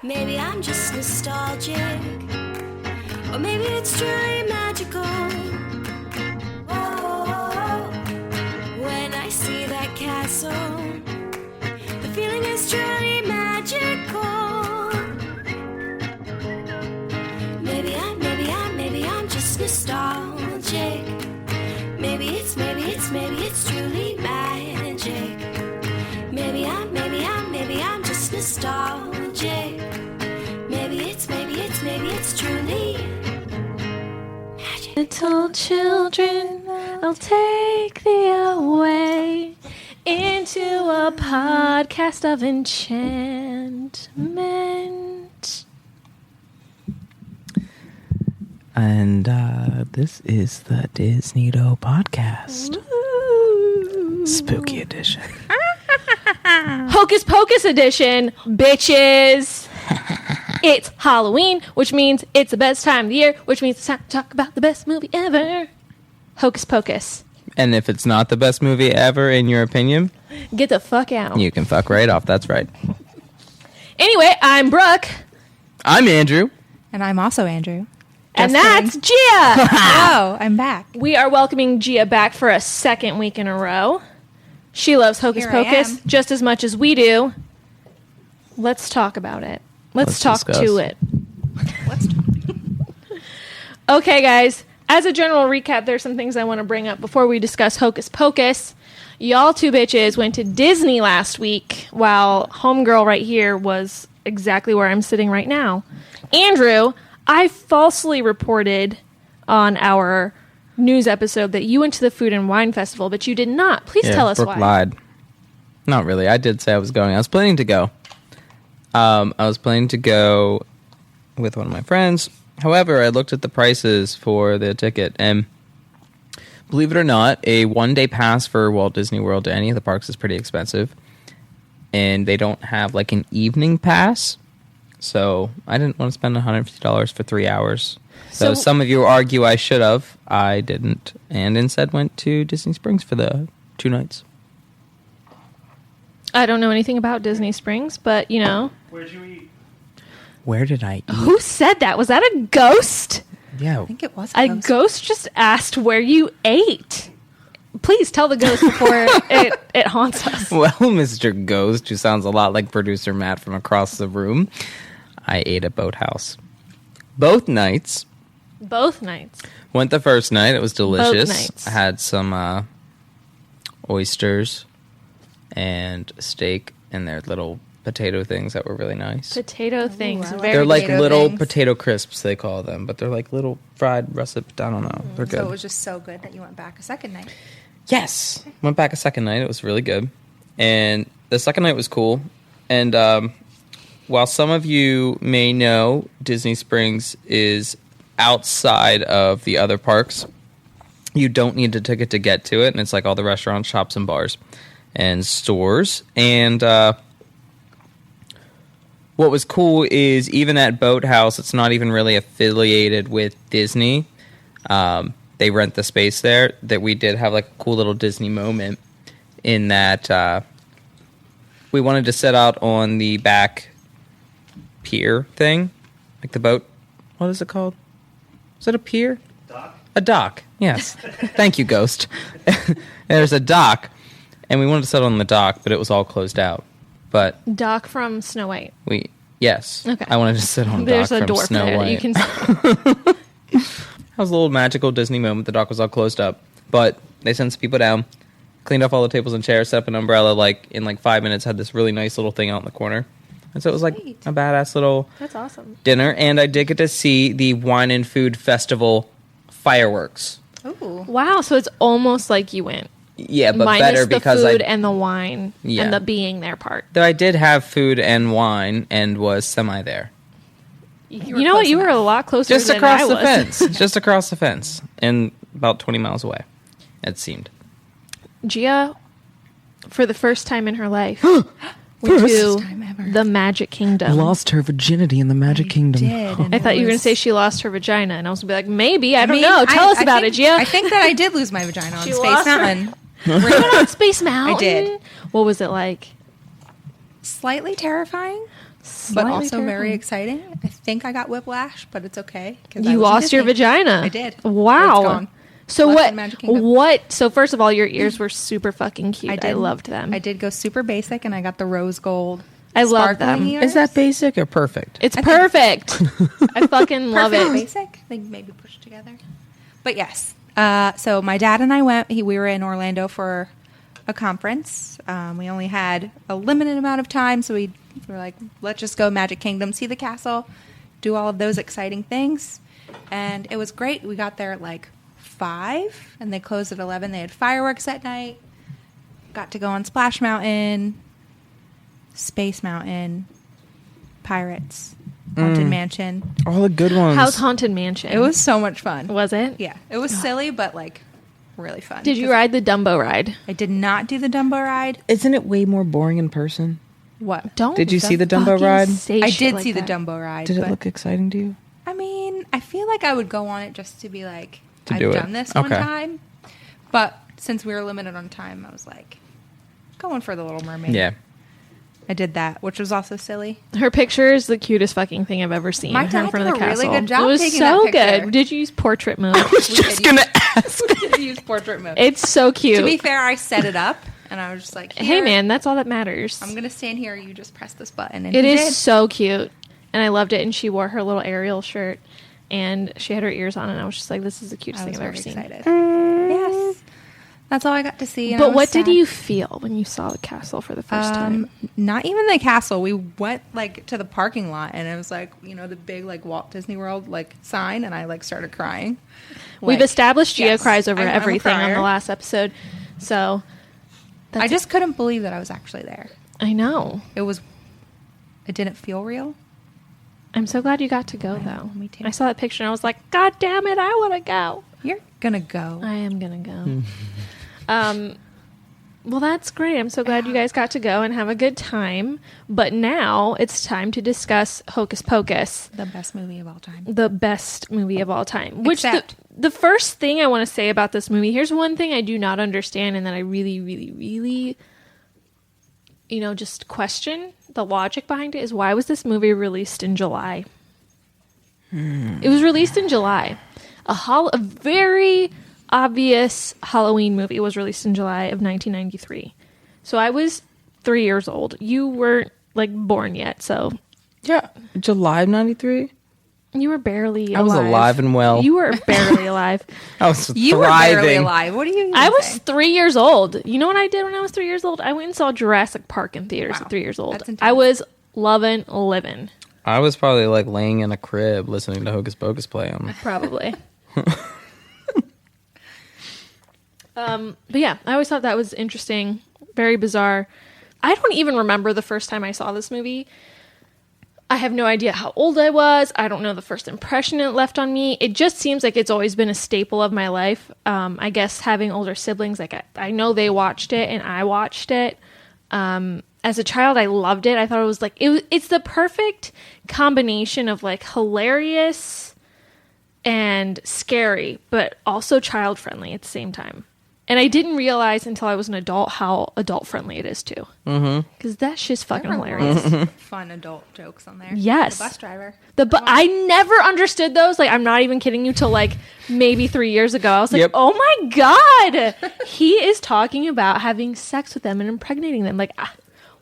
Maybe I'm just nostalgic, or maybe it's truly magical. Oh, when I see that castle, the feeling is truly magical. Maybe I'm just nostalgic. Maybe it's truly magic. Maybe I'm just nostalgic. Maybe it's truly magic. Little children, I'll take thee away into a podcast of enchantment. And this is the DisNeato Podcast. Ooh. Spooky edition. Hocus Pocus edition, bitches. It's Halloween, which means it's the best time of the year, which means it's time to talk about the best movie ever. Hocus Pocus. And if it's not the best movie ever, in your opinion, Get the fuck out. you can fuck right off. That's right. Anyway, I'm Brooke. I'm Andrew. And I'm also Andrew. And Just that's kidding. Gia. Oh, I'm back. We are welcoming Gia back for a second week in a row. She loves Hocus Here I Pocus am. just as much as we do. Let's talk about it. Let's talk discuss. to it. Let's Okay, guys. As a general recap, there's some things I want to bring up before we discuss Hocus Pocus. Y'all two bitches went to Disney last week, while homegirl right here was exactly where I'm sitting right now. Andrew, I falsely reported on our news episode that you went to the Food and Wine Festival, but you did not. Please tell us Brooke why. lied. Not really. I did say I was going. I was planning to go. I was planning to go with one of my friends. However, I looked at the prices for the ticket, and believe it or not, a one-day pass for Walt Disney World to any of the parks is pretty expensive. And they don't have, like, an evening pass. So I didn't want to spend $150 for 3 hours. So some of you argue I should have. I didn't. And instead went to Disney Springs for the 2 nights. I don't know anything about Disney Springs, but, you know. Where'd you eat? Where did I eat? Who said that? Was that a ghost? Yeah. I think it was A ghost just asked where you ate. Please tell the ghost before it haunts us. Well, Mr. Ghost, who sounds a lot like producer Matt from across the room, I ate at Boathouse. Both nights. Both nights. Went the first night. It was delicious. Both nights. I had some oysters and steak and their little potato things that were really nice. Potato things. I like Very They're like potato little things. potato crisps, they call them, but they're like little fried russet. I don't know. They're good. So it was just so good that you went back a second night. Yes. Went back a second night. It was really good. And the second night was cool. And while some of you may know, Disney Springs is outside of the other parks. You don't need a ticket to get to it. And it's like all the restaurants, shops, and bars and stores. And what was cool is even at Boathouse, it's not even really affiliated with Disney. They rent the space there. That we did have like a cool little Disney moment in that we wanted to set out on the back pier thing, like the boat. What is it called? Is it a pier? Doc? A dock. Yes. Thank you, Ghost. There's a dock, and we wanted to set on the dock, but it was all closed out. But Doc from Snow White. yes. Okay. I wanted to sit on There's dock a from door Snow there. White. You can. That was a little magical Disney moment. The dock was all closed up, but they sent some people down, cleaned off all the tables and chairs, set up an umbrella. Like in like 5 minutes, had this really nice little thing out in the corner, and so it was like Sweet. a badass little That's awesome. dinner. And I did get to see the Wine and Food Festival fireworks. Ooh. Wow. So it's almost like you went. Yeah, but Minus better the because food I and the wine Yeah. and the being there part. though I did have food and wine and was semi there. You know what? You were a lot closer Just than across I the was. fence. Just across the fence. And about 20 miles away, it seemed. Gia, for the first time in her life, went to time ever. the Magic Kingdom. Lost her virginity in the Magic Kingdom. Did, and I thought it you were going to was- say she lost her vagina, and I was going to be like, maybe. I don't mean, know. Tell us I about think- it, Gia. I think that I did lose my vagina on She Space lost her- Mountain. We went on Space Mountain. I did. What was it like? Slightly terrifying. but also very exciting. I think I got whiplash, but it's okay. You lost your vagina. I did. Wow. It's gone. So Left in Magic Kingdom. what? So first of all, your ears were super fucking cute. I did. loved them. I did go super basic, and I got the rose gold. I love sparkling them. ears. Is that basic or perfect? It's perfect. I fucking love Perfect it. basic? They maybe pushed together. But yes. So my dad and I went. We were in Orlando for a conference. We only had a limited amount of time, so we were like, let's just go Magic Kingdom, see the castle, do all of those exciting things. And it was great. We got there at like 5, and they closed at 11. They had fireworks that night. Got to go on Splash Mountain, Space Mountain, Pirates, Haunted Mansion. All the good ones. How's Haunted Mansion? It was so much fun. Was it? Yeah. It was silly, but like really fun. Did you ride the Dumbo ride? I did not do the Dumbo ride. Isn't it way more boring in person? What? Don't. Did you see the Dumbo fucking ride? say I shit did like see that. the Dumbo ride. Did it but, look exciting to you? I mean, I feel like I would go on it just to be like, To I've do it. done this one Okay. time. But since we were limited on time, I was like, going for the Little Mermaid. Yeah. I did that, which was also silly. Her picture is the cutest fucking thing I've ever seen. My her in dad front of did the a really castle. good job It was taking so that picture. good. Did you use portrait mode? Just gonna ask. Use portrait mode. It's so cute. To be fair, I set it up, and I was just like, Hey "Here, man, that's all that matters. I'm going to stand here. You just press this button." And It he is did. so cute, and I loved it. And she wore her little Ariel shirt, and she had her ears on, and I was just like, "This is the cutest I thing was I've ever very seen." excited. Yes. That's all I got to see. And I But was what did sad. you feel when you saw the castle for the first time? Not even the castle. We went like to the parking lot, and it was like, you know, the big like Walt Disney World like sign, and I like started crying. We've Like, established Gia yes, cries over I'm a everything on crier. the last episode, so I just couldn't believe that I was actually there. I know. It didn't feel real. I'm so glad you got to go though. me too. I saw that picture and I was like, God damn it, I want to go. You're gonna go. I am gonna go. Well, that's great. I'm so glad you guys got to go and have a good time. But now it's time to discuss Hocus Pocus, The best movie of all time. the best movie of all time. Which Except- the first thing I want to say about this movie, here's one thing I do not understand and that I really, really, really, just question the logic behind it is why was this movie released in July? It was released in July. A very obvious Halloween movie was released in July of 1993. So I was 3 years old. You weren't born yet, so Yeah. July of 93? you were barely I was alive and well. You were barely alive. I was You thriving. were barely alive. What are you? I was 3 years old. You know what I did when I was 3 years old? I went and saw Jurassic Park in theaters Wow. at 3 years old. That's intense. I was living. I was probably laying in a crib listening to Hocus Pocus play on. Probably. But yeah, I always thought that was interesting, very bizarre. I don't even remember the first time I saw this movie. I have no idea how old I was. I don't know the first impression it left on me. It just seems like it's always been a staple of my life. I guess having older siblings, I know they watched it and I watched it. As a child, I loved it. I thought it was it's the perfect combination of hilarious and scary, but also child friendly at the same time. And I didn't realize until I was an adult how adult friendly it is too. Because that shit's fucking There were hilarious. lots of fun adult jokes on there. Yes. The bus driver. But I never understood those. I'm not even kidding you. Till maybe 3 years ago, I was like, Yep. "Oh my god, he is talking about having sex with them and impregnating them."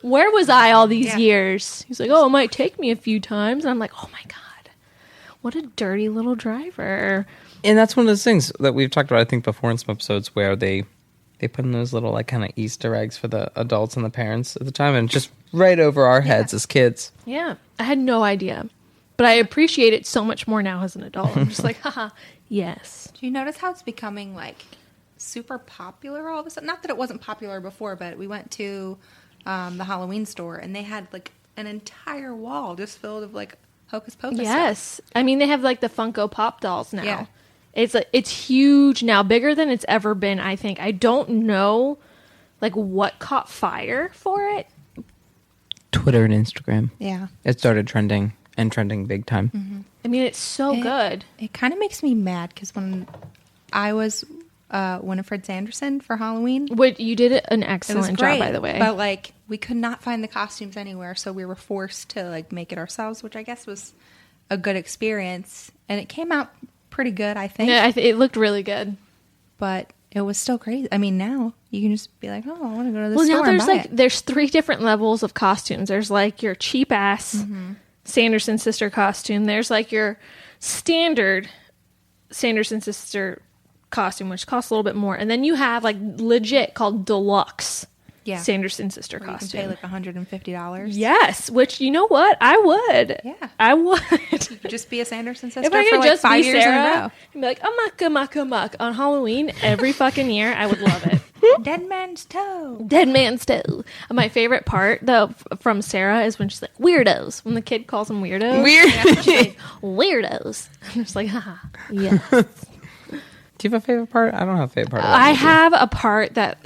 Where was I all these Yeah. years? He's like, "Oh, it might take me a few times," and I'm like, "Oh my god, what a dirty little driver." And that's one of those things that we've talked about, I think, before in some episodes where they put in those little kind of Easter eggs for the adults and the parents at the time, and just right over our heads as kids. Yeah, I had no idea, but I appreciate it so much more now as an adult. I'm just like, haha, yes. Do you notice how it's becoming super popular all of a sudden? Not that it wasn't popular before, but we went to the Halloween store and they had an entire wall just filled of Hocus Pocus stuff. Yes, I mean they have the Funko Pop dolls now. Yeah. It's huge now, bigger than it's ever been. I think I don't know what caught fire for it. Twitter and Instagram. Yeah. It started trending big time. I mean, it's so good. It kind of makes me mad because when I was Winifred Sanderson for Halloween. What you did an It was excellent great, job, by the way. but like we could not find the costumes anywhere, so we were forced to like make it ourselves, which I guess was a good experience, and it came out pretty good, I think. Yeah, it looked really good. But it was still crazy. I mean, now you can just be like, oh, I want to go to this Well, store now and there's buy like it. there's 3 different levels of costumes. There's like your cheap ass Sanderson sister costume. There's like your standard Sanderson sister costume, which costs a little bit more, and then you have like legit called deluxe Sanderson sister Where costume. you can pay like $150. Yes, which you know what? I would. Yeah. I would. You could just be a Sanderson sister If I for could like just 5 be years in a Sarah row. and be like, muck on Halloween every fucking year, I would love it. Dead man's toe. Dead man's toe. My favorite part, though, from Sarah is when she's like, weirdos. When the kid calls them weirdos. Weird. Weirdos. I'm just like, haha. Yeah. Do you have a favorite part? I don't have a favorite part. Of that I movie. have a part that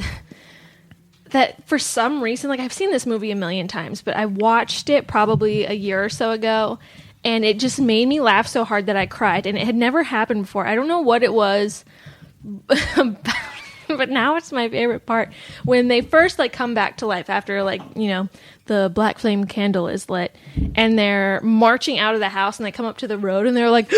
for some reason, like I've seen this movie a million times, but I watched it probably a year or so ago, and it just made me laugh so hard that I cried, and it had never happened before. I don't know what it was about, but now it's my favorite part. When they first like come back to life after like, you know, the black flame candle is lit, and they're marching out of the house, and they come up to the road, and they're like,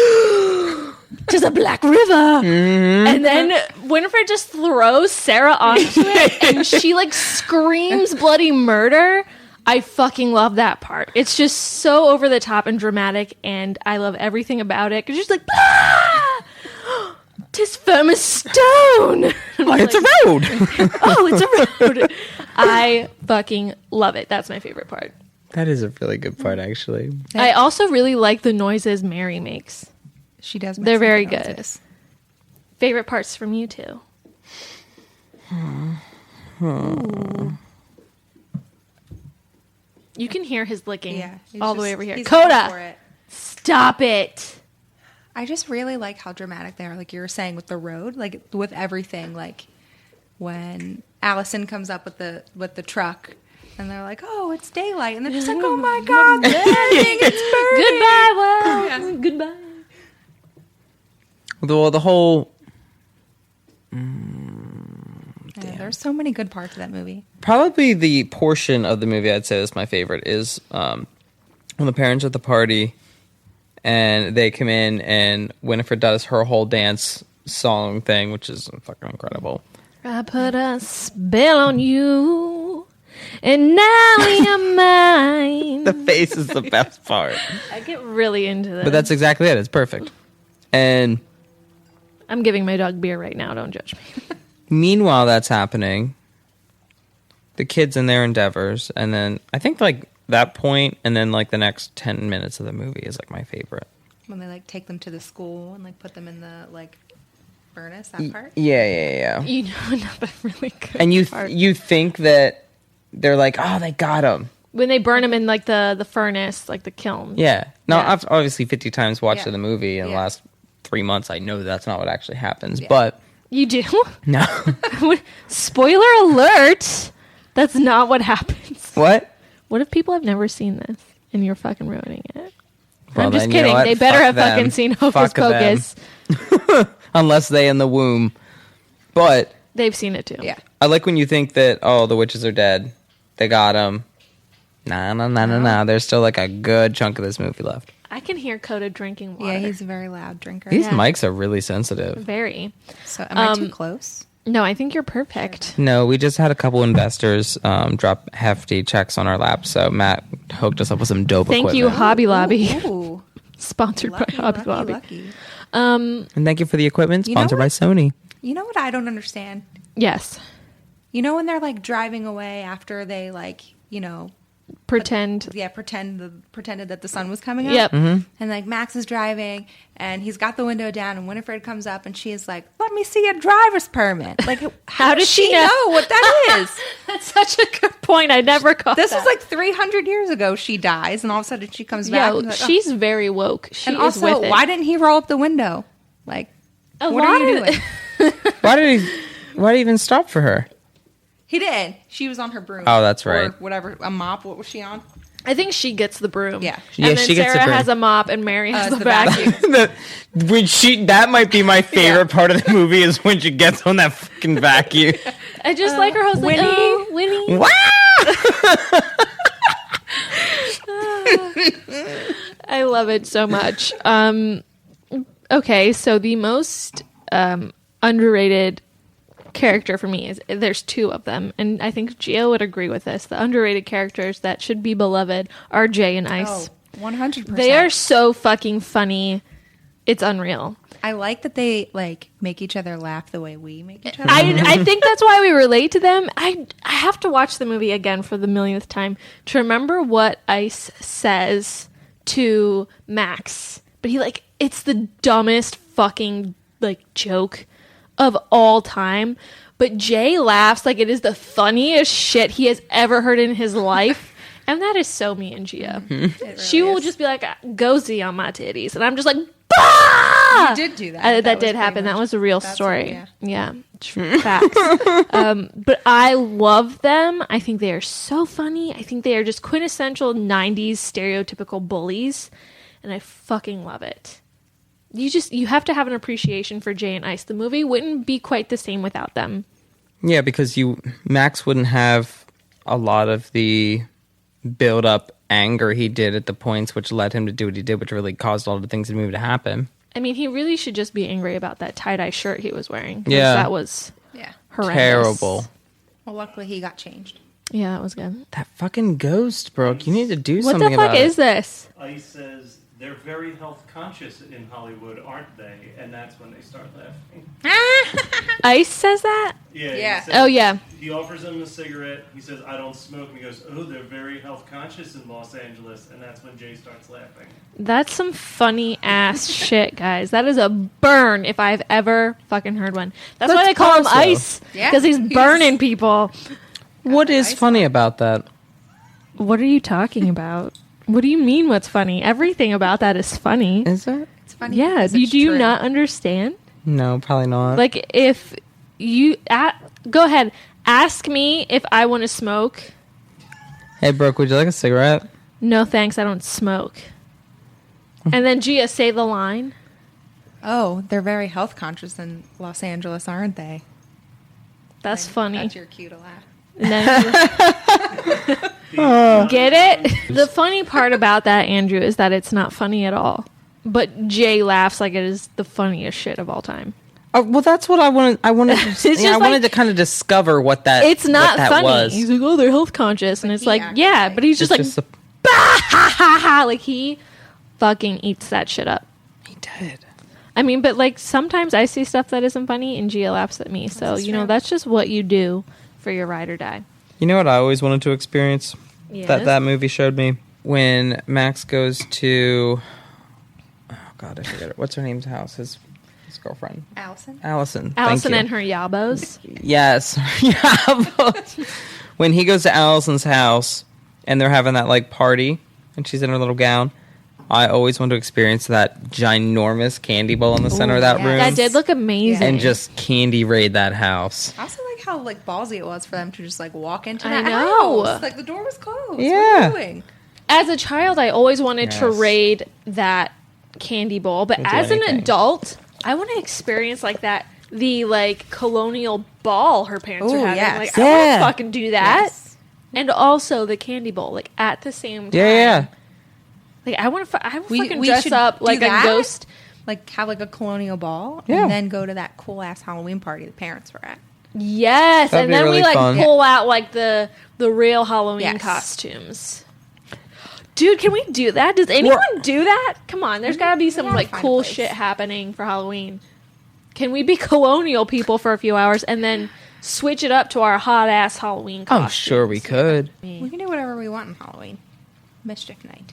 to the Black River. And then Winifred just throws Sarah onto it, and she like screams bloody murder. I fucking love that part. It's just so over the top and dramatic, and I love everything about it. Cause she's like, ah! 'Tis firm as stone. It's a road. Oh, it's a road. I fucking love it. That's my favorite part. That is a really good part, actually. I also really like the noises Mary makes. She does. make They're some very good good. noises. Favorite parts from you two? You can hear his licking Yeah, he's all the just- way over here. he's going for Coda, it. stop it. I just really like how dramatic they are. Like you were saying with the road, like with everything. Like when Allison comes up with the truck, and they're like, "Oh, it's daylight," and they're just like, "Oh my god, the thing, it's burning." Goodbye, well, goodbye. Well, the whole Yeah, there's so many good parts of that movie. probably the portion of the movie I'd say is my favorite is when the parents are at the party and they come in and Winifred does her whole dance song thing, which is fucking incredible. I put a spell on you, and now you're mine. The face is the best part. I get really into this. But that's exactly it. It's perfect. And I'm giving my dog beer right now. Don't judge me. meanwhile, that's happening. The kids in their endeavors, and then I think like that point, and then like the next 10 minutes of the movie is like my favorite. When they like take them to the school and like put them in the like furnace, that part. Yeah. You know another really good And you part. you think that they're like, oh, they got him. When they burn him in like the furnace, like the kiln. Yeah. Now, Yeah. I've obviously 50 times watched Yeah. the movie in the Yeah. last 3 months. I know that's not what actually happens, Yeah. but You do? no. Spoiler alert! That's not what happens. What? What if people have never seen this and you're fucking ruining it? Well, I'm just then, you know kidding. what? They better Fuck have them. fucking seen Hocus Fuck them. Pocus. Unless they in the womb. But They've seen it too. Yeah. I like when you think that, oh, the witches are dead. They got him. Nah. There's still like a good chunk of this movie left. I can hear Coda drinking water. Yeah, he's a very loud drinker. These Yeah. mics are really sensitive. very. So am I too close? No, I think you're perfect. No, we just had a couple investors drop hefty checks on our lap, so Matt hooked us up with some dope Thank you, equipment. Hobby Lobby. Ooh, Sponsored lucky, by Hobby lucky, Lobby. lucky. And thank you for the equipment, You know sponsored by what? Sony. You know what I don't understand? Yes. You know when they're like driving away after they like, you know, Pretend. pretended that the sun was coming up. Yep. Mm-hmm. And like Max is driving and he's got the window down and Winifred comes up and she is like, "Let me see your driver's permit." Like how does does she she know? know what that is? That's such a good point. I never caught This that. is like 300 years ago she dies and all of a sudden she comes back. Yeah, and like, oh. she's very woke. She And is also, with it. why didn't he roll up the window? Like, A what lot are you of- doing? Why did he even stop for her? He did. She was on her broom. Oh, that's right. Or whatever, a mop. What was she on? I think she gets the broom. Yeah. And Yeah, then she gets the Sarah broom. has a mop and Mary has the the vacuum. That might be my favorite part of the movie is when she gets on that fucking vacuum. I just like her host, like, Winnie. oh, Winnie. Wow! I love it so much. Okay, so the most underrated character for me is, there's two of them, and I think Gio would agree with this. The underrated characters that should be beloved are Jay and Ice. 100%. They are so fucking funny. It's unreal. I like that they like make each other laugh the way we make each other. I think that's why we relate to them. I have to watch the movie again for the millionth time to remember what Ice says to Max. But he like, it's the dumbest fucking like joke of all time. But Jay laughs like it is the funniest shit he has ever heard in his life. And that is so me and Gia. She will just be like, go Z on my titties. And I'm just like, bah! You did do that. That was did happen. pretty That much- was a real that's story. what- Yeah. Facts. But I love them. I think they are so funny. I think they are just quintessential 90s stereotypical bullies. And I fucking love it. You have to have an appreciation for Jay and Ice. The movie wouldn't be quite the same without them. Yeah, because Max wouldn't have a lot of the build up anger he did at the points which led him to do what he did, which really caused all the things in the movie to happen. I mean, he really should just be angry about that tie-dye shirt he was wearing. 'Cause Yeah. that was Yeah. horrendous. Terrible. Well, luckily he got changed. Yeah, that was good. That fucking ghost, Brooke. You need to do What something the fuck about is it. this? Ice says they're very health conscious in Hollywood, aren't they? And that's when they start laughing. Ice says that? Yeah. Yeah. He says, Oh, yeah. He offers him a cigarette. He says, "I don't smoke." And he goes, "Oh, they're very health conscious in Los Angeles." And that's when Jay starts laughing. That's some funny ass shit, guys. That is a burn if I've ever fucking heard one. That's why That's they call him also- Ice. Yeah, Because he's he's- burning people. What is Ice funny about that? What are you talking about? What do you mean what's funny? Everything about that is funny. Is it? It's funny. Yeah, because do it's you true. not understand? No, probably not. Like, if you... go ahead. Ask me if I want to smoke. Hey, Brooke, would you like a cigarette? No, thanks. I don't smoke. And then Gia, say the line. Oh, they're very health conscious in Los Angeles, aren't they? That's funny. That's your cue to laugh. And then get it? The funny part about that, Andrew, is that it's not funny at all. But Jay laughs like it is the funniest shit of all time. Oh, well, that's what I wanted. I wanted to. It's I just wanted like- to kind of discover what that. It's not what that funny. Was. He's like, oh, they're health conscious. And it's he like, acted yeah, like- but he's just It's like, ha ha ha. Like, he fucking eats that shit up. he did. I mean, but like, sometimes I see stuff that isn't funny and Gia laughs at me. So, That's you know, true. that's just what you do for your ride or die. You know what I always wanted to experience? Yes. That movie showed me when Max goes to. Oh God, I forget it. What's her name's house? His girlfriend, Allison? Allison. Allison Thank and you. her yabos. Yes. Yeah. When he goes to Allison's house and they're having that like party and she's in her little gown, I always want to experience that ginormous candy bowl in the center of that yes. room That did look amazing. and just candy raid that house. I also like how like ballsy it was for them to just like walk into I that know. house. Like the door was closed. Yeah. What are you doing? As a child, I always wanted to Yes. raid that candy bowl, but We'll do as an anything. adult, I want to experience like that, the like colonial ball her parents were Ooh, having. yes. Like, I want Yeah. to fucking do that. Yes. And also the candy bowl, like at the same time. Yeah. Like I want to, I will We- fucking we dress should up do like a that. ghost. Like have like a colonial ball Yeah. and then go to that cool ass Halloween party the parents were at. Yes, That'd and be then really we like fun. pull out like the real Halloween Yes. costumes. Dude, can we do that? Does anyone do that? Come on, there's got to be some gotta like find a cool place. shit happening for Halloween. Can we be colonial people for a few hours and then switch it up to our hot ass Halloween costumes? I'm sure we could. We can do whatever we want on Halloween. Mischief night.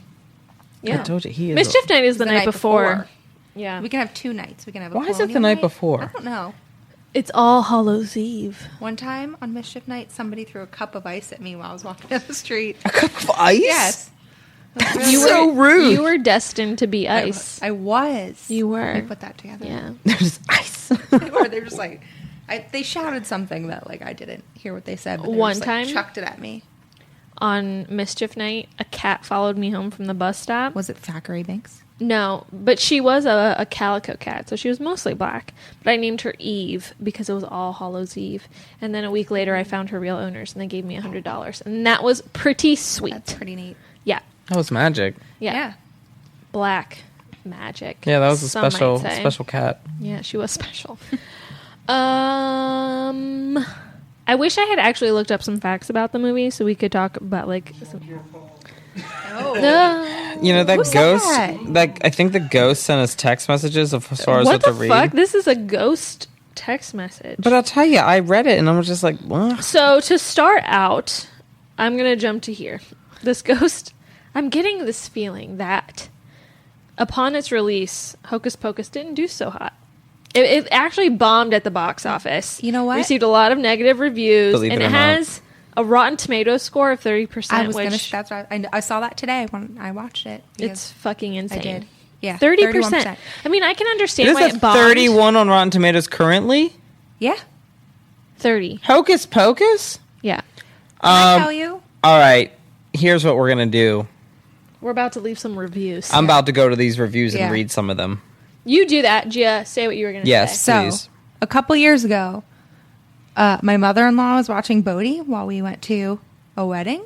Yeah. I told you he is. Mischief night is the, The night night before. before. Yeah. We can have 2 nights. We can have a Why is it the colonial night before? I don't know. It's All Hallows Eve. One time on Mischief night, somebody threw a cup of ice at me while I was walking down the street. A cup of ice? Yes. It was You really so were, rude. You were destined to be ice. I was. You were. I put that together. Yeah. There's ice. They were. They were just like, they shouted something that like I didn't hear what they said. But they One just, time? like, chucked it at me. on Mischief Night, a cat followed me home from the bus stop. Was it Thackeray Banks? No, but she was a calico cat, so she was mostly black. But I named her Eve because it was All Hallows Eve. And then a week later, I found her real owners, and they gave me $100. And that was pretty sweet. That's pretty neat. Yeah. That was magic. Yeah. Black magic. Yeah, that was a some might say. special cat. Yeah, she was special. I wish I had actually looked up some facts about the movie so we could talk about like some... You know that Who's ghost? that? Like I think the ghost sent us text messages as far as what what the to read. fuck? This is a ghost text message. But I'll tell you, I read it and I was just like, what? So to start out, I'm gonna jump to here. This ghost. I'm getting this feeling that upon its release, Hocus Pocus didn't do so hot. It actually bombed at the box office. You know what? Received a lot of negative reviews, Believe and it it or not. has a Rotten Tomatoes score of 30%. I was which gonna. That's right. I saw that today when I watched it. it's fucking insane. I did. Yeah, 30%. I mean, I can It understand is why at it bombed. 31 on Rotten Tomatoes currently. Yeah. 30. Hocus Pocus. Yeah. Can I tell you? All right, here's what we're gonna do. We're about to leave some reviews. I'm about to go to these reviews and Yeah. read some of them. You do that, Gia. Say what you were going to Yes. say. So, Please. a couple years ago, my mother-in-law was watching Bodhi while we went to a wedding,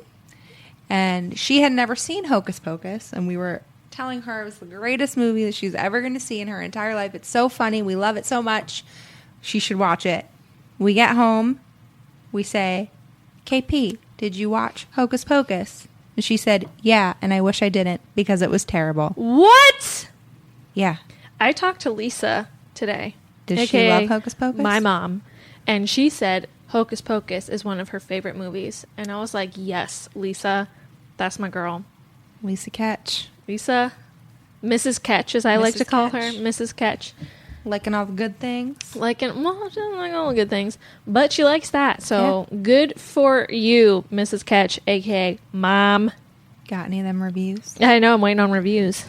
and she had never seen Hocus Pocus, and we were telling her it was the greatest movie that she's ever going to see in her entire life. It's so funny. We love it so much. She should watch it. We get home. We say, KP, did you watch Hocus Pocus? And she said, yeah, and I wish I didn't because it was terrible. What? Yeah. I talked to Lisa today. Does she aka love Hocus Pocus? My mom. And she said Hocus Pocus is one of her favorite movies. And I was like, yes, Lisa, that's my girl. Lisa Ketch. Lisa, Mrs. Ketch, as I like to Mrs. call Ketch. her, Mrs. Ketch. Liking all the good things. Well, she doesn't like all the good things, but she likes that. So good for you, Mrs. Ketch, aka Mom. Got any of them reviews? I know, I'm waiting on reviews.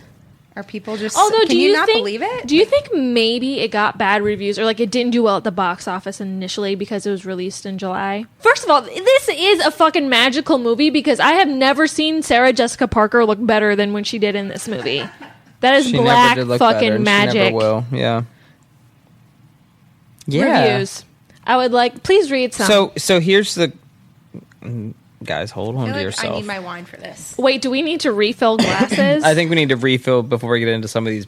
Are people just? Although, can you not believe it? Do you think maybe it got bad reviews or like it didn't do well at the box office initially because it was released in July? First of all, this is a fucking magical movie because I have never seen Sarah Jessica Parker look better than when she did in this movie. That is She black never did look fucking better, and magic. She never will. Yeah. Yeah. Reviews. I would like. Please read some. So here's the guys. Hold on I to feel like yourself. I need my wine for this. Wait, do we need to refill glasses? I think we need to refill before we get into some of these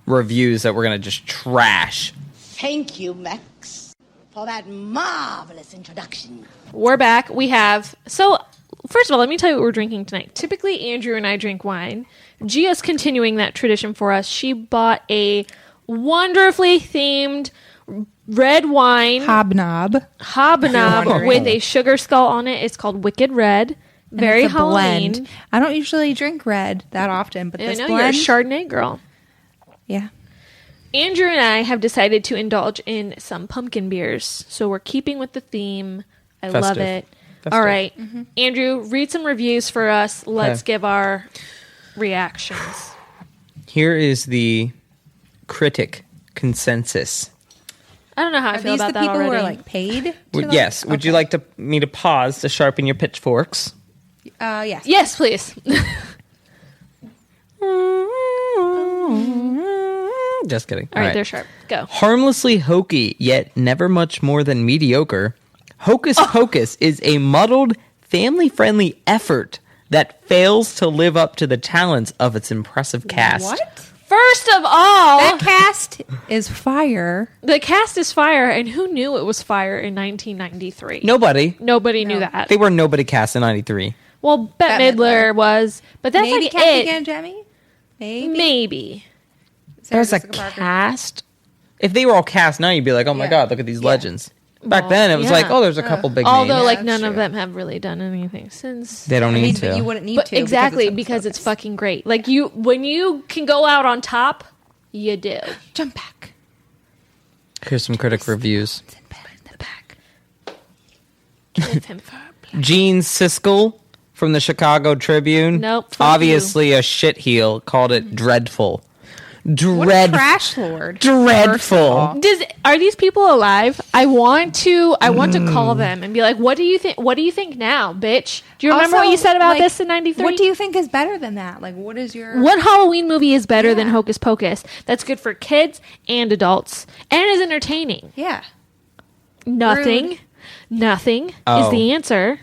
reviews that we're gonna just trash. Thank you, Max, for that marvelous introduction. We're back. We have first of all, let me tell you what we're drinking tonight. Typically, Andrew and I drink wine. Gia's continuing that tradition for us. She bought a wonderfully themed red wine Hobnob. hobnob with a sugar skull on it. It's called Wicked Red. And Very it's a Halloween. blend. I don't usually drink red that often, but I this know blend. you're a Chardonnay girl. Yeah. Andrew and I have decided to indulge in some pumpkin beers, so we're keeping with the theme. I love Festive. it. Festive. All right, Andrew, read some reviews for us. Let's Okay. give our reactions. Here is the critic consensus. I don't know how I Are feel these about the that people already. who are like paid? Yes. Would you like me to pause to sharpen your pitchforks? Yes. Yes, please. Just kidding. All right, they're sharp. Go. Harmlessly hokey, yet never much more than mediocre, Hocus Pocus is a muddled, family-friendly effort that fails to live up to the talents of its impressive cast. What? First of all, That cast is fire. the cast is fire, and who knew it was fire in 1993? Nobody. Nobody knew that. They were nobody cast in 93. Well, Bette Midler. Midler was, but that's Maybe like Kathy it. and Jemmy? Maybe. Maybe. Sarah There's a Jessica Parker. cast? If they were all cast now, you'd be like, oh my Yeah. God, look at these Yeah. legends. Back Well, then, it was yeah. like, oh, there's a couple big Although, names. like, that's none of true. them have really done anything since. They don't I mean, need but to. you wouldn't need But to. exactly, because because it's Hocus Pocus. fucking great. Like, when you can go out on top, you do. Jump back. Here's some critic reviews. It's in the back. Give him for a black. Gene Siskel from the Chicago Tribune. Nope, fuck Obviously a shitheel, called it dreadful. What a Dreadful. trash lord. Dreadful. Are these people alive? I want to call them and be like, what do you think? What do you think now, bitch? Do you remember Also, what you said about like, this in '93? What do you think is better than that? Like, what is your... What Halloween movie is better than Yeah. Hocus Pocus? That's good for kids and adults and is entertaining. Yeah. Nothing. Rude. Nothing is Oh. the answer.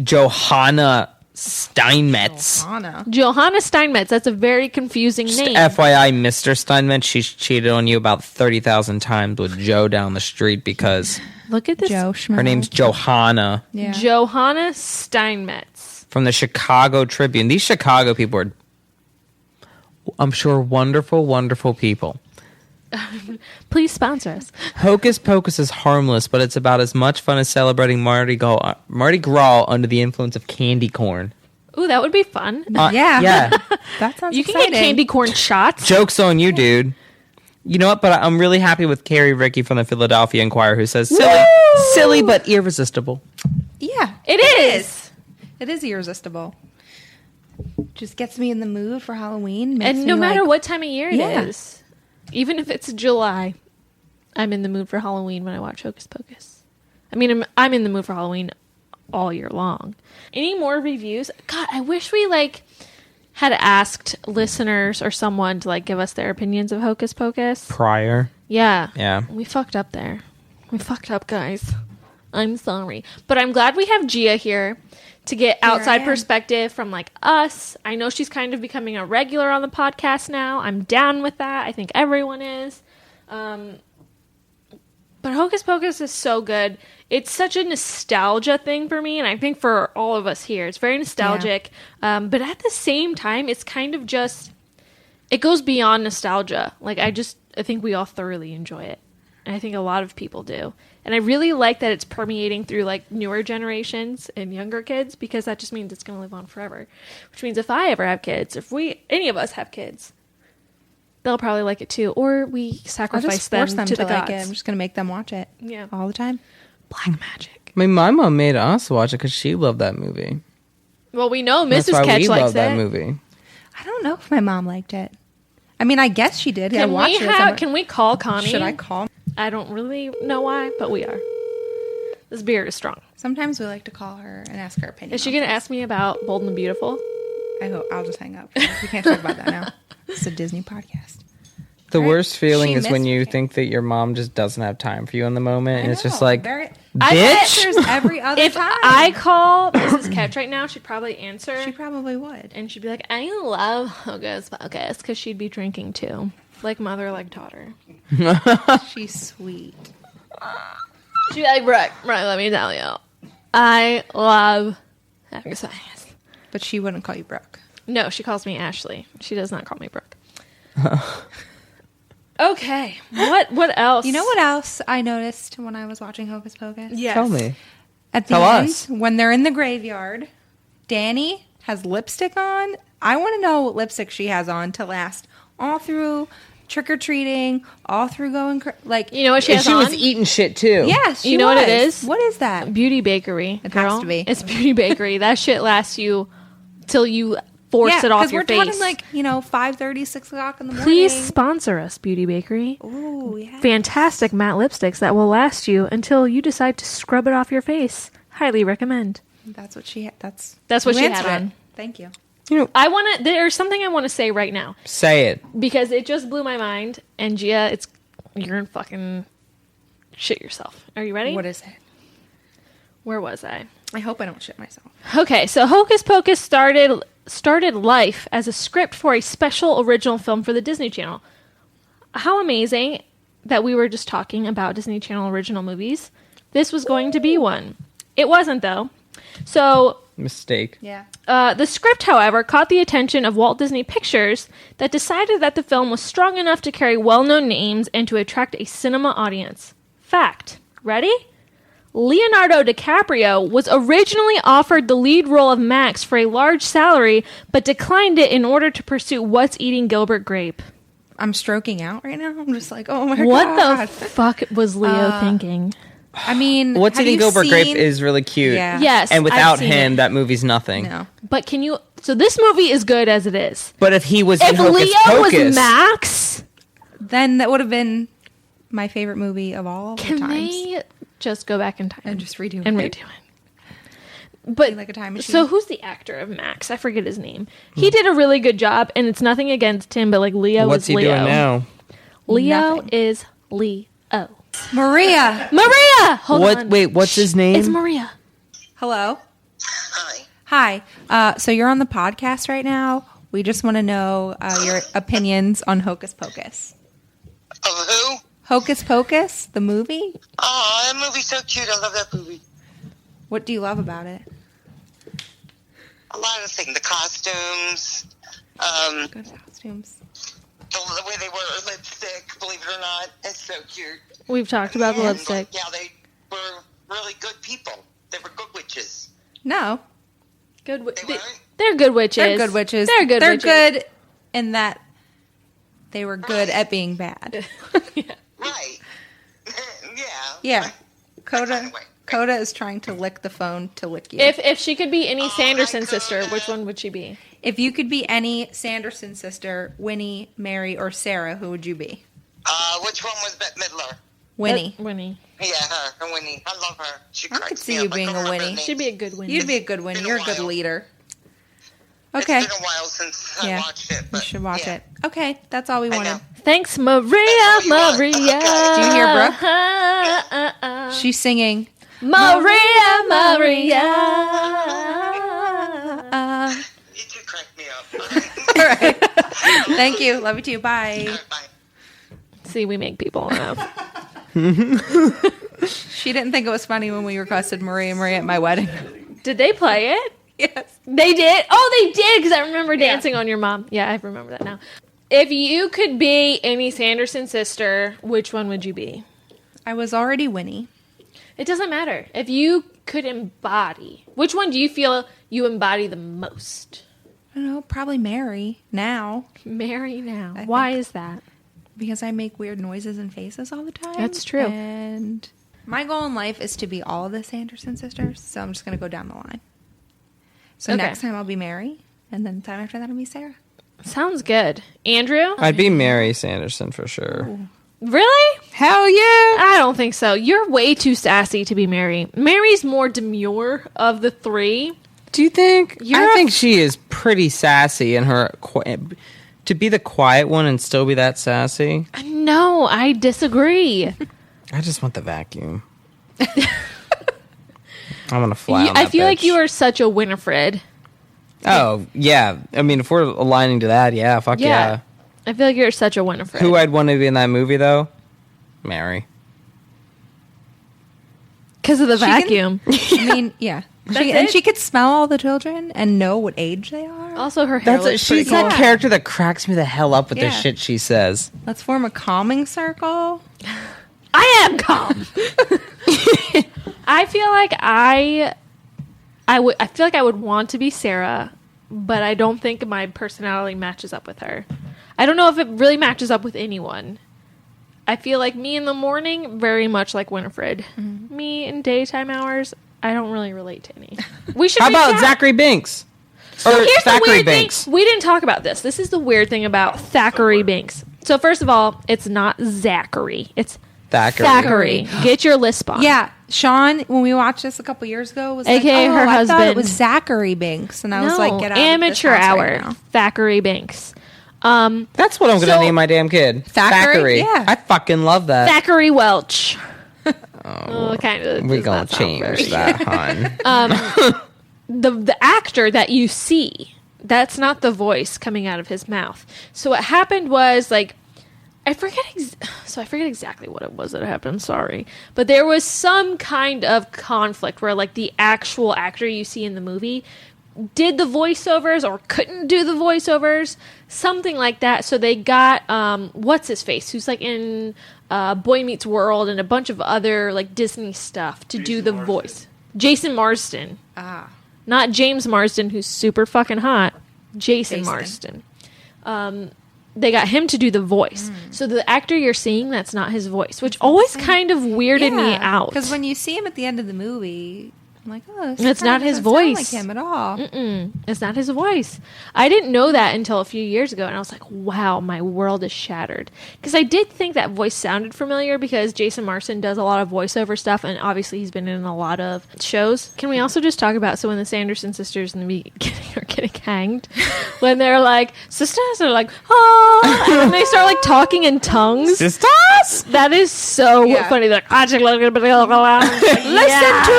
Johanna Steinmetz. Anna. Johanna Steinmetz. That's a very confusing Just name. FYI, Mr. Steinmetz, she's cheated on you about 30,000 times with Joe down the street because Look at this. Joe Schmo. her name's Johanna Yeah. Johanna Steinmetz. from the Chicago Tribune. These Chicago people are, I'm sure, wonderful, wonderful people. Please sponsor us. Hocus Pocus is harmless, but it's about as much fun as celebrating Mardi Gras under the influence of candy corn. Ooh, that would be fun. Yeah. Yeah. That sounds You can exciting. get candy corn shots. Joke's on you, dude. You know what? But I'm really happy with Carrie Ricky from the Philadelphia Inquirer who says, silly but irresistible. Yeah. It is. It is irresistible. Just gets me in the mood for Halloween. Makes And no me, matter like, what time of year it is, Yeah. even if it's July, I'm in the mood for Halloween when I watch Hocus Pocus. I mean, I'm in the mood for Halloween all year long. Any more reviews? God, I wish we had asked listeners or someone to give us their opinions of Hocus Pocus. Prior. Yeah. Yeah. We fucked up there. We fucked up, guys. I'm sorry. But I'm glad we have Gia here to get outside am. perspective from us. I know she's kind of becoming a regular on the podcast now. I'm down with that. I think everyone is. But Hocus Pocus is so good. It's such a nostalgia thing for me, and I think for all of us here. It's very nostalgic. But at the same time, it's kind of just... It goes beyond nostalgia. I think we all thoroughly enjoy it. And I think a lot of people do. And I really like that it's permeating through newer generations and younger kids, because that just means it's going to live on forever. Which means if I ever have kids, any of us have kids, they'll probably like it too. Or we I'll sacrifice just force them them to the like gods. it. I'm just going to make them watch it. Yeah. All the time. Black magic. I mean, my mom made us watch it because she loved that movie. Well, we know That's Mrs. why Ketch we likes love that it. movie. I don't know if my mom liked it. I mean, I guess she did. I Can watched we it with her. can we call Connie? Should I call? I don't really know why, but we are. This beard is strong. Sometimes we like to call her and ask her opinion. Is she on going to things. ask me about Bold and the Beautiful? I hope I'll just hang up. We can't talk about that now. It's a Disney podcast. The Right. worst feeling She is when missed you me. think that your mom just doesn't have time for you in the moment, and it's just I bitch. answers every other If time. I call Mrs. Ketch right now, she'd probably answer. she probably would. And she'd be like, I love Hocus Pocus, because she'd be drinking too. Like mother, like daughter. She's sweet. She'd be like, Brooke, let me tell you. I love Hocus Pocus. But she wouldn't call you Brooke. No, she calls me Ashley. She does not call me Brooke. Okay. What else? You know what else I noticed when I was watching Hocus Pocus? Yes. Tell me. At the Tell end, us. when they're in the graveyard, Danny has lipstick on. I want to know what lipstick she has on to last all through trick-or-treating, all through going... You know what she And has she on? was eating shit too. Yes, she You know what it was. is? What is that? Beauty Bakery. It girl. has to be. It's Beauty Bakery. That shit lasts you till you force it off your we're face. talking 5:30, 6 o'clock in the morning. Please sponsor us, Beauty Bakery. Ooh, yeah. Fantastic matte lipsticks that will last you until you decide to scrub it off your face. Highly recommend. That's what she had. That's what you she had answered on. it. Thank you. There's something I want to say right now, Say it. because it just blew my mind. And Gia, you're gonna fucking shit yourself. Are you ready? What is it? Where was I? I hope I don't shit myself. Okay, so Hocus Pocus started life as a script for a special original film for the Disney Channel. How amazing that we were just talking about Disney Channel original movies. This was going to be one. It wasn't, though. So Mistake. Yeah. the script, however, caught the attention of Walt Disney Pictures, that decided that the film was strong enough to carry well-known names and to attract a cinema audience. Fact. Ready? Leonardo DiCaprio was originally offered the lead role of Max for a large salary, but declined it in order to pursue What's Eating Gilbert Grape. I'm stroking out right now. I'm just like, oh my god. What the fuck was Leo thinking? I mean, What's have Eating you Gilbert Grape seen- is really cute. Yeah. Yes, And I've without seen him, it. that movie's nothing. No. But can you? So this movie is good as it is. But if he was in If Hocus Leo Pocus, was Max, Then that would have been my favorite movie of all the can times. they just go back in time And just redo and it. redo it? But Like a time machine. so who's the actor of Max? I forget his name. He did a really good job, and it's nothing against him, but like Leo what's is he Leo. doing now? Leo Nothing. is Leo. Maria. Maria, hold What? on. Wait, what's his name? It's Maria. Hello. Hi. So you're on the podcast right now. We just want to know your opinions on Hocus Pocus. Of who? Hocus Pocus, the movie? Oh, that movie's so cute. I love that movie. What do you love about it? A lot of things. The costumes, Good costumes. the way they wear lipstick, believe it or not. It's so cute. We've talked about the And, lipstick. yeah, they were really good people. They were good witches. No. Good. They weren't? They're good witches. They're good witches. They're good. They're witches. good in that they were good at being bad. Right. Yeah. Yeah. Coda Anyway. Coda is trying to lick the phone to lick you. If she could be any Oh, Sanderson my sister, God. which one would she be? If you could be any Sanderson sister, Winnie, Mary, or Sarah, who would you be? Which one was Bette Midler? Winnie. Winnie. Yeah, her Winnie. I love her. She I cracks could see me you up. I being don't a remember Winnie. the She'd be names. a good Winnie. You'd be a good Winnie. been a You're a good while. leader. Okay. It's been a while since I watched it. You But should watch yeah. it. Okay, that's all we I wanted. know. Thanks, Maria. That's all you Maria. want. Okay. Do you hear Brooke? She's singing. Maria. Maria. You two crack me up. All right. Thank you. Love you too. Bye. Bye. See, we make people laugh. She didn't think it was funny when we requested Maria at my wedding. Did they play it? Yes. They did. Oh, they did because I remember dancing on your mom. Yeah, I remember that now. If you could be any Sanderson sister, which one would you be? I was already Winnie. It doesn't matter. If you could embody, which one do you feel you embody the most? I don't know, probably Mary now, Mary now. I Why think- is that? because I make weird noises and faces all the time. That's true. And my goal in life is to be all of the Sanderson sisters, so I'm just going to go down the line. So Okay. next time I'll be Mary, and then the time after that I'll be Sarah. Sounds good. Andrew? I'd be Mary Sanderson for sure. Really? Hell yeah! I don't think so. You're way too sassy to be Mary. Mary's more demure of the three. Do you think? You're I a- think she is pretty sassy in her. To be the quiet one and still be that sassy. No, I disagree. I just want the vacuum. I'm gonna fly. On I that feel like bitch. you are such a Winifred. Oh yeah, I mean, if we're aligning to that, yeah, fuck yeah. I feel like you're such a Winifred. Who I'd want to be in that movie though? Mary. Because of the She can- vacuum. I mean, yeah. And she could smell all the children and know what age they are. Also, her hair looks pretty She's cool. that character that cracks me the hell up with the Yeah. shit she says. Let's form a calming circle. I am calm. I feel like I feel like I would want to be Sarah, but I don't think my personality matches up with her. I don't know if it really matches up with anyone. I feel like me in the morning, very much like Winifred. Me in daytime hours, I don't really relate to any. We should. How reach about out. Zachary Binks? So Or here's the Thackeray weird Binks? thing. We didn't talk about this. This is the weird thing about Thackeray Binks. So first of all, it's not Zachary. It's Thackeray. Thackeray. Get your lisp on. Yeah, Sean, when we watched this a couple years ago, was like, AKA oh, her I thought it husband. was Zachary Binks. And I was like, get out amateur of this house hour. right now. Thackeray Binks. That's what I'm gonna So- name my damn kid. Thackeray? Yeah. I fucking love that. Thackeray Welch. kind of. We gonna change that, hon. The actor that you see, that's not the voice coming out of his mouth. So what happened was like, I forget exactly what it was that happened. Sorry, but there was some kind of conflict where like the actual actor you see in the movie did the voiceovers or couldn't do the voiceovers, something like that. So they got what's his face, who's like in Boy Meets World and a bunch of other like Disney stuff to do the Marsden. voice. Jason Marsden. Not James Marsden, who's super fucking hot. Jason Marsden. they got him to do the voice. So the actor you're seeing, that's not his voice, which always kind of weirded me out. Because when you see him at the end of the movie, I'm like, oh, it's not his voice. Like him at all. It's not his voice. I didn't know that until a few years ago, and I was like, wow, my world is shattered. Because I did think that voice sounded familiar because Jason Marsden does a lot of voiceover stuff, and obviously he's been in a lot of shows. Can we also just talk about, so when the Sanderson sisters in the beginning are getting hanged, when they're like, sisters are like, oh, and then they start like talking in tongues. Sisters? That is so funny. They're like, listen To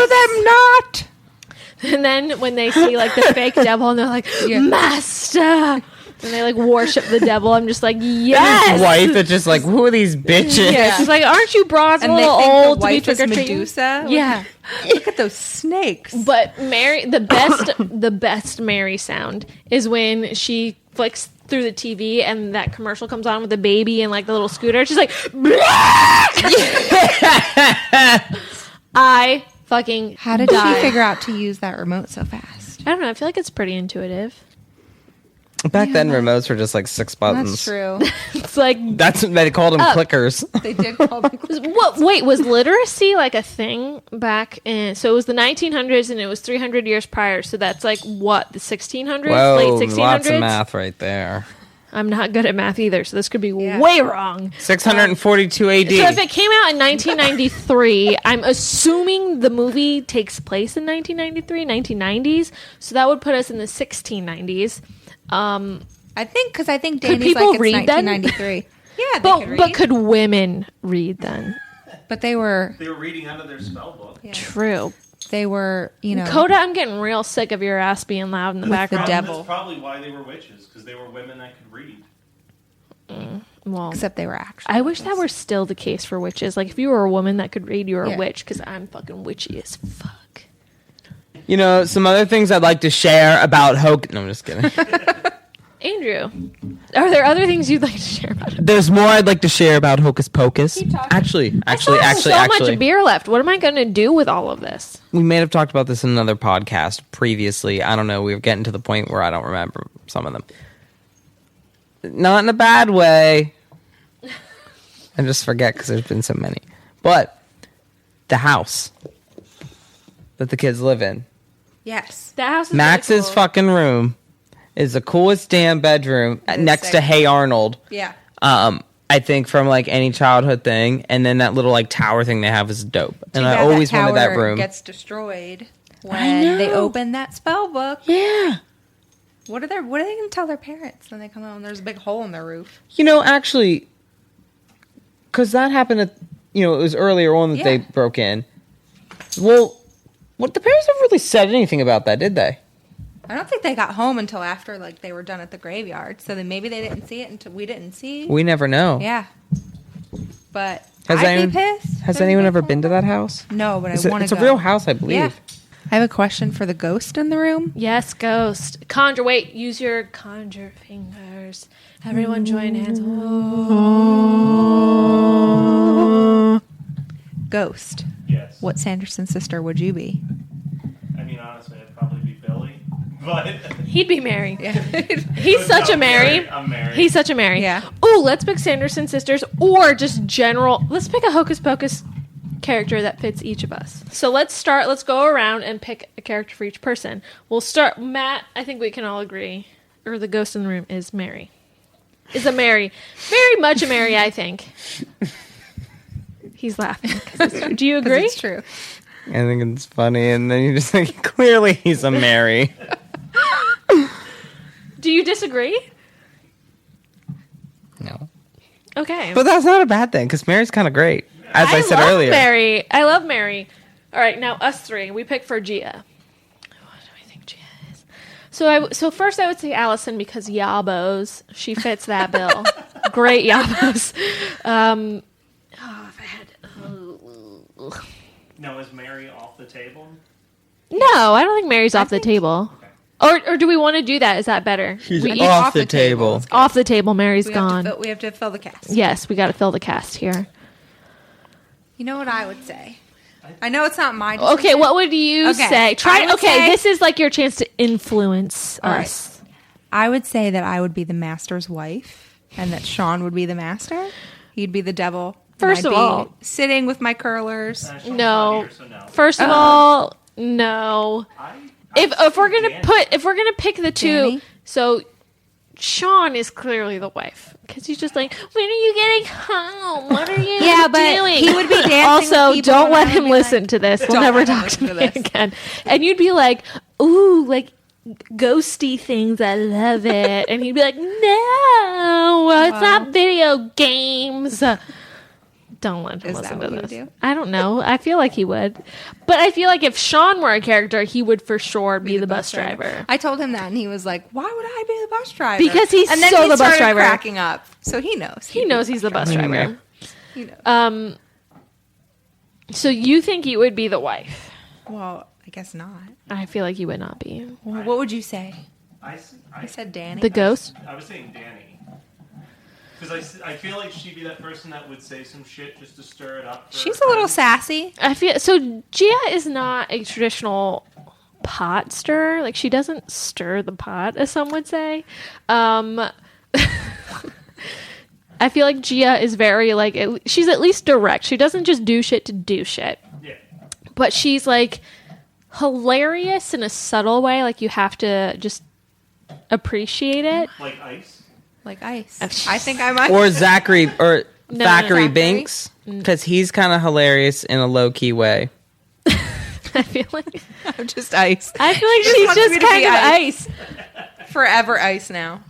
them not. And then when they see like the fake devil and they're like, Master, and they like worship the devil, I'm just like, yes. His wife is just like, who are these bitches? Yeah, she's like, aren't you bras a And they little think old the to be wife trick is or treating? Medusa. Yeah. Look at those snakes. But Mary, the best Mary sound is when she flicks through the TV and that commercial comes on with the baby and like the little scooter. She's like, I fucking How did she figure out to use that remote so fast? I don't know. I feel like it's pretty intuitive. Back then, remotes were just like 6 buttons. That's true. It's like, That's what they called them, clickers. They did call them what? Wait, was literacy like a thing back in? So it was the 1900s, and it was 300 years prior. So that's like what, the 1600s, Whoa, late 1600s. lots of math right there. I'm not good at math either, so this could be way wrong. 642 AD. So if it came out in 1993, I'm assuming the movie takes place in 1993, 1990s. So that would put us in the 1690s. I think Could Danny's people like it's read then? 1993. Yeah, they could read. But could women read then? But they were reading out of their spell book. True. they were, you know, Coda, I'm getting real sick of your ass being loud in the With the background. devil. That's probably why they were witches, because they were women that could read. Well, except they were actually. I wish that were still the case for witches. Like, if you were a woman that could read, you were Yeah. a witch, because I'm fucking witchy as fuck. You know, some other things I'd like to share about Hocus... No, I'm just kidding. Andrew, are there other things you'd like to share about it? There's more I'd like to share about Hocus Pocus. Actually, much beer left. What am I going to do with all of this? we may have talked about this in another podcast previously. I don't know. We were getting to the point where I don't remember some of them. Not in a bad way. I just forget because there's been so many. But the house that the kids live in, Yes. That house is Max's really cool. fucking room, is the coolest damn bedroom next to sick. Hey Arnold. Yeah. I think from like any childhood thing, and then that little like tower thing they have is dope. And I always wanted that room. Gets destroyed when they open that spell book. Yeah. What are they going to tell their parents when they come home? There's a big hole in their roof. You know, actually, because that happened at, it was earlier on that they broke in. Well, the parents never really said anything about that, did they? I don't think they got home until after like they were done at the graveyard. So then maybe they didn't see it until we didn't see. We never know. Yeah. But Has I'd anyone, be pissed. Has There's a anyone big ever hole. been to that house? No, but It's I want to go. It's a real house, I believe. Yeah. I have a question for the ghost in the room. Yes, ghost. Conjure. Wait, use your conjure fingers. Everyone join hands. Ghost. Yes. What Sanderson sister would you be? I mean, honestly, I'd probably be Billy, but... He'd be Mary. Yeah. He's such a Mary. I'm married. He's such a Mary. Yeah. Ooh, let's pick Sanderson sisters or just general. Let's pick a Hocus Pocus character that fits each of us. So let's go around and pick a character for each person. We'll start, Matt, I think we can all agree, or the ghost in the room is Mary. Is a Mary. Very much a Mary, I think. He's laughing. 'Cause it's true. Do you agree? It's true. I think it's funny, and then you just think, clearly he's a Mary. Do you disagree? No. Okay. But that's not a bad thing, because Mary's kind of great, as I said love earlier. Mary. I love Mary. All right, now us three. We pick for Gia. What do I think Gia is? So first I would say Allison because Yabos. She fits that bill. Great Yabos. If I had... Now, is Mary off the table? No, I don't think Mary's off the table. Or do we want to do that? Is that better? She's We each- off the table. off the table. Mary's gone. We have to fill the cast. Yes, we got to fill the cast here. You know what I would say? I know it's not my Okay, decision. what would you Okay, say? I would say- This is like your chance to influence All right. us. I would say that I would be the master's wife and that Sean would be the master. He'd be the devil. and First I'd of be all- sitting with my curlers. Sean's No. not here, so no. First of all, no. If we're gonna pick the two, Danny? so Sean is clearly the wife because he's just like, when are you getting home? What are you Yeah, but doing? he would be dancing Also, with people don't and let I would him be listen like, to this. We'll "Don't never let him talk to listen to me this." again. And you'd be like, ooh, like ghosty things. I love it. And he'd be like, no, it's not video games. Don't let him Is that listen what to he would this. do? I don't know. I feel like he would. But I feel like if Sean were a character, he would for sure be the bus driver. I told him that, and he was like, "Why would I be the bus driver?" Because he's and then so he the bus started driver. cracking up, so he knows. He knows he's the bus driver. He knows. So you think you would be the wife? Well, I guess not. I feel like you would not be. Well, what would you say? I said Danny. The ghost? I was saying Danny. Because I feel like she'd be that person that would say some shit just to stir it up. For She's her a little friends. sassy. I feel so. Gia is not a traditional pot stirrer. Like she doesn't stir the pot, as some would say. I feel like Gia is very like she's at least direct. She doesn't just do shit to do shit. Yeah. But she's like hilarious in a subtle way. Like you have to just appreciate it. Like ice. Like ice. I think I might. Or Zachary or No, Thackeray Zachary? Binks, because he's kind of hilarious in a low key way. I feel like I'm just ice. I feel like Just she's wants me just to kind be of ice. ice. Forever ice now.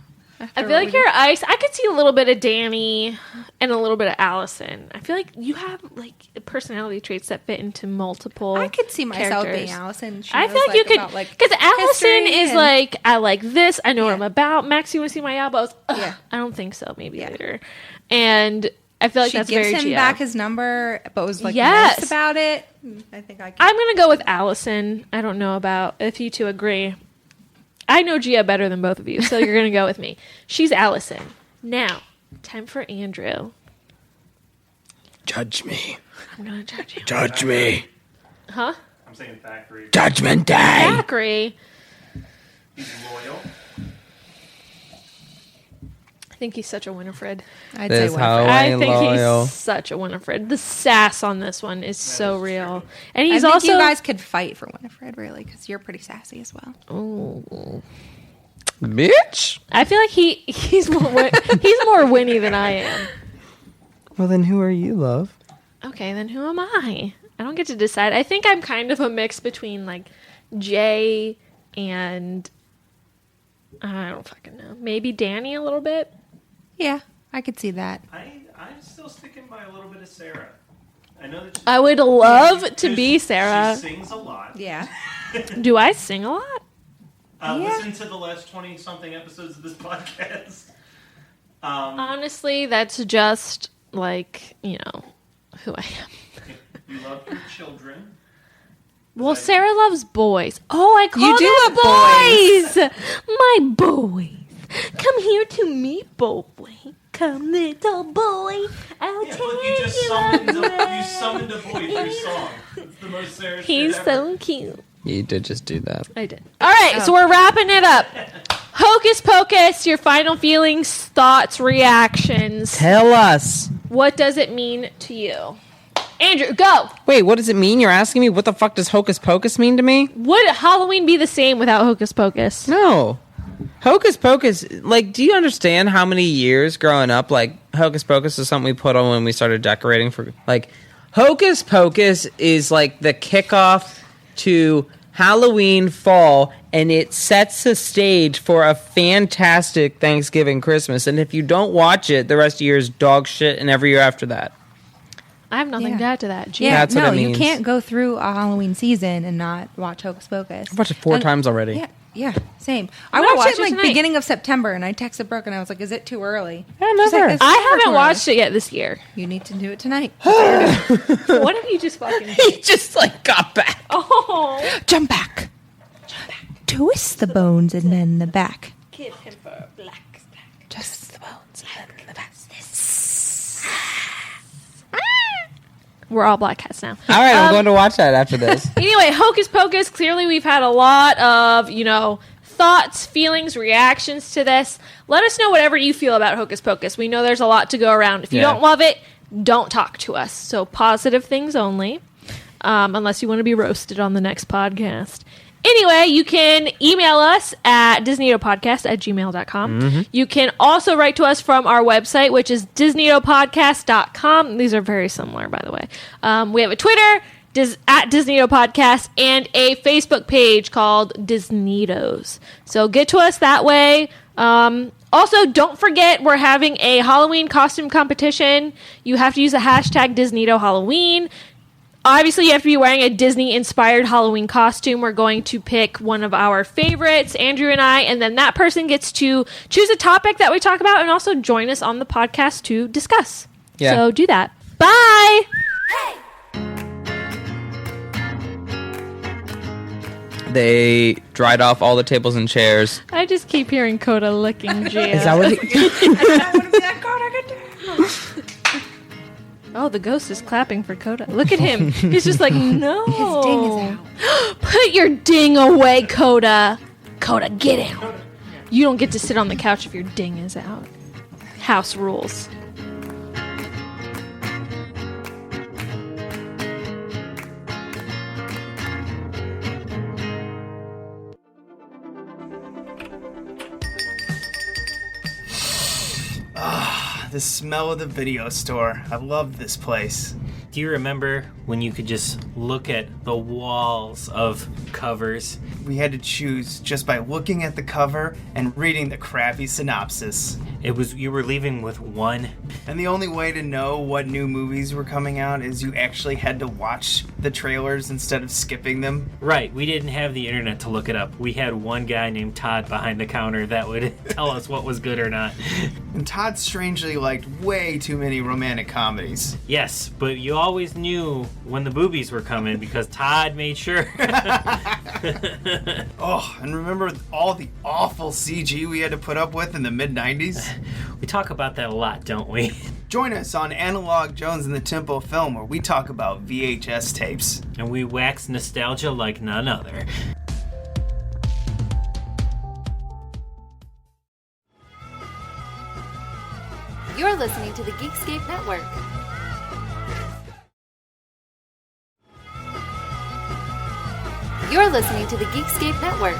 I feel like you're ice. I could see a little bit of Danny and a little bit of Allison. I feel like you have like personality traits that fit into multiple. I could see myself characters. being Allison. She I knows, feel like you could, about, like, because Allison history is and- like, I like this. I know what Yeah. I'm about. Max, you want to see my elbows? Ugh, Yeah. I don't think so. Maybe Yeah. later. And I feel like she that's gives very him Gia. back his number, but was like Yes. nice about it. I think I can. I'm gonna go with Allison. I don't know about if you two agree. I know Gia better than both of you, so you're gonna go with me. She's Allison. Now, time for Andrew. Judge me. I'm gonna judge you. Judge me. Huh? I'm saying Thackeray. Judgment Day. Zachary. He's loyal. I think he's such a Winifred. I'd This say how Winifred. I ain't think loyal. he's such a Winifred. The sass on this one is so is real, true. and I he's think also you guys could fight for Winifred, really, because you're pretty sassy as well. Ooh. Bitch. I feel like he's more Winnie than I am. Well, then who are you, love? Okay, then who am I? I don't get to decide. I think I'm kind of a mix between like Jay and I don't fucking know. Maybe Danny a little bit. Yeah, I could see that. I'm still sticking by a little bit of Sarah. I know that I would love to be Sarah. She sings a lot. Yeah. Do I sing a lot? Listen to the last 20-something episodes of this podcast. Honestly, that's just like, who I am. You love your children. Well, Sarah loves boys. Oh, I call You do them boys. My boys. Come here to me, boy. Come, little boy. I'll Yeah, take look, you just you summoned a boy for your song. It's the most Sarah He's shit ever. so cute. You did just do that. I did. All right, so we're wrapping it up. Hocus Pocus, your final feelings, thoughts, reactions. Tell us. What does it mean to you? Andrew, go. Wait, what does it mean? You're asking me what the fuck does Hocus Pocus mean to me? Would Halloween be the same without Hocus Pocus? No. Hocus Pocus, like, do you understand how many years growing up, like, Hocus Pocus is something we put on when we started decorating for, like, Hocus Pocus is, like, the kickoff to Halloween, fall, and it sets the stage for a fantastic Thanksgiving, Christmas, and if you don't watch it, the rest of the year is dog shit, and every year after that. I have nothing Yeah. to add to that. Gee. Yeah, That's what no, it you means. can't go through a Halloween season and not watch Hocus Pocus. I've watched it 4 times already. Yeah, same. I'm I gonna watched it watch it like tonight. beginning of September, and I texted Brooke, and I was like, "Is it too early?" I She's never. like, "It's I never haven't too watched it yet this year. early. You need to do it tonight. What if you just fucking... He just, like, got back. Oh. Jump back. Twist the bones and then the back. Give him for black. Just the bones and then the back. We're all black cats now. All right, I'm going to watch that after this. Anyway, Hocus Pocus, clearly we've had a lot of, thoughts, feelings, reactions to this. let us know whatever you feel about Hocus Pocus. We know there's a lot to go around. If you don't love it, don't talk to us. So positive things only, unless you want to be roasted on the next podcast. Anyway, you can email us at DisNeatoPodcast@gmail.com. You can also write to us from our website, which is DisNeatoPodcast.com. These are very similar, by the way. We have a Twitter, at DisNeatoPodcast, and a Facebook page called DisNeatos. So get to us that way. Also, don't forget, we're having a Halloween costume competition. You have to use the hashtag DisNeatoHalloween. Obviously, you have to be wearing a Disney-inspired Halloween costume. We're going to pick one of our favorites, Andrew and I, and then that person gets to choose a topic that we talk about and also join us on the podcast to discuss. Yeah. So do that. Bye! They dried off all the tables and chairs. I just keep hearing Coda licking Gia. Is that what he... I want to be that Coda. Oh, the ghost is clapping for Coda. Look at him. He's just like, no. His ding is out. Put your ding away, Coda. Coda, get out. You don't get to sit on the couch if your ding is out. House rules. The smell of the video store. I love this place. Do you remember when you could just look at the walls of covers? We had to choose just by looking at the cover and reading the crappy synopsis. You were leaving with one. And the only way to know what new movies were coming out is you actually had to watch the trailers instead of skipping them. Right, we didn't have the internet to look it up. We had one guy named Todd behind the counter that would tell us what was good or not. And Todd strangely liked way too many romantic comedies. Yes, but you always knew when the boobies were coming because Todd made sure. Oh, and remember all the awful CG we had to put up with in the mid-90s? We talk about that a lot, don't we? Join us on Analog Jones and the Tempo Film, where we talk about VHS tapes. And we wax nostalgia like none other. You're listening to the Geekscape Network. You're listening to the Geekscape Network.